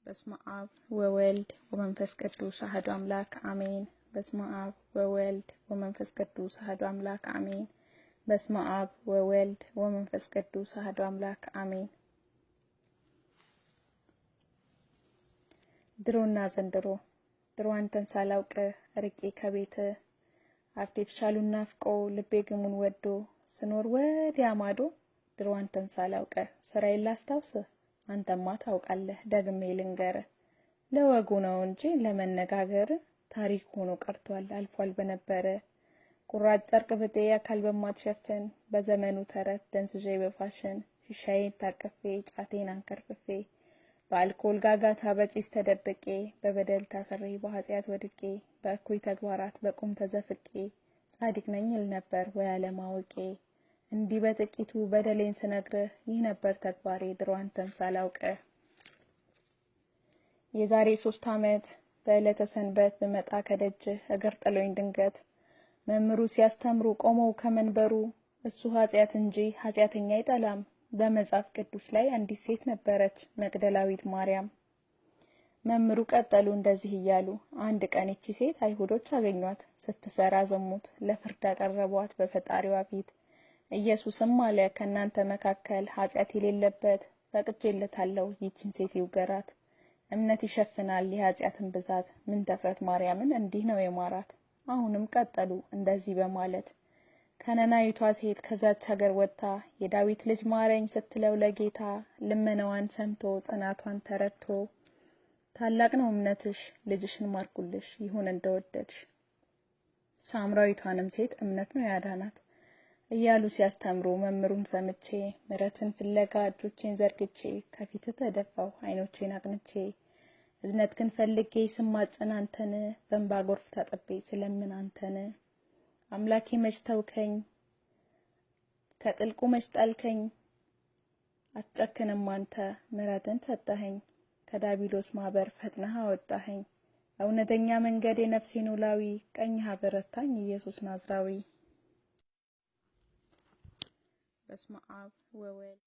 በስመ አብ ወወልድ ወመንፈስ ቅዱስ አሐዱ አምላክ አሜን። በስመ አብ ወወልድ ወመንፈስ ቅዱስ አሐዱ አምላክ አሜን። በስመ አብ ወወልድ ወመንፈስ ቅዱስ አሐዱ አምላክ አሜን። ድሮና ዘንድሮ ድሮ አንተን ሳላውቅ ርቄ ከቤት አርቲፊሻሉን ናፍቆ ልቤ ግሙን ወዶ ስኖር ወዲያ ማዶ ድሮ አንተን ሳላውቅ ስራዬን ላስታውስ አንተማ ታውቃለህ ደግሜ ልንገር ለወጉ ነው እንጂ ለመነጋገር ታሪክ ሆኖ ቀርቷል አልፏል በነበረ ቁራጭ ጨርቅ ብጤ አካል በማትሸፍን በዘመኑ ተረት ደንስጄ በፋሽን ሺሻዬን ታቅፌ ጫቴን አንከርፍፌ በአልኮል ጋጋታ በጪስ ተደብቄ በበደል ታስሬ በኃጢአት ወድቄ በእኩይ ተግባራት በቁም ተዘፍቄ ጻድቅ ነኝ እል ነበር ወይ አለማወቄ እንዲህ በጥቂቱ በደሌን ስነግርህ ይህ ነበር ተግባሬ ድሮ አንተን ሳላውቅ። የዛሬ 3 ዓመት በዕለተ ሰንበት በመጣ ከደጅህ እግር ጥሎኝ ድንገት መምሩ ሲያስተምሩ ቆመው ከመንበሩ እሱ ኃጢአት እንጂ ኃጢአተኛ አይጠላም በመጽሐፍ ቅዱስ ላይ አንዲት ሴት ነበረች መግደላዊት ማርያም። መምሩ ቀጠሉ እንደዚህ እያሉ አንድ ቀን እቺ ሴት አይሁዶች አገኟት ስትሰራ ዝሙት ለፍርድ አቀረቧት በፈጣሪዋ ፊት። ኢየሱስም አለ ከናንተ መካከል ኃጢአት የሌለበት ፈቅጄለታለሁ ይህችን ሴት ይውገራት። እምነት ይሸፍናል የኃጢአትን ብዛት ምን ተፍረት ማርያምን እንዲህ ነው የማራት። አሁንም ቀጠሉ እንደዚህ በማለት ከነናይቷ ሴት ከዛች ሀገር ወጣ የዳዊት ልጅ ማረኝ ስትለው ለጌታ ልመናዋን ሰምቶ ጽናቷን ተረድቶ ታላቅ ነው እምነትሽ ልጅሽን ማርኩልሽ ይሁን እንደወደድሽ። ሳምራዊቷንም ሴት እምነት ነው ያዳናት እያሉ ሲያስተምሩ መምሩን ሰምቼ ምሕረትን ፍለጋ እጆቼን ዘርግቼ ከፊት ተደፋው አይኖቼን አቅንቼ እዝነት ግን ፈልጌ ስማጸን አንተን በእንባ ጎርፍ ታጥቤ ስለምን አንተን አምላኬ መች ተውከኝ ከጥልቁ መች ጣልከኝ አትጨክንም አንተ ምሕረትን ሰጠኸኝ ከዳቢሎስ ማህበር ፈጥነህ አወጣኸኝ እውነተኛ መንገድ የነፍሴ ኖላዊ ቀኝህ አበረታኝ ኢየሱስ ናዝራዊ። በስመ አብ ወወልድ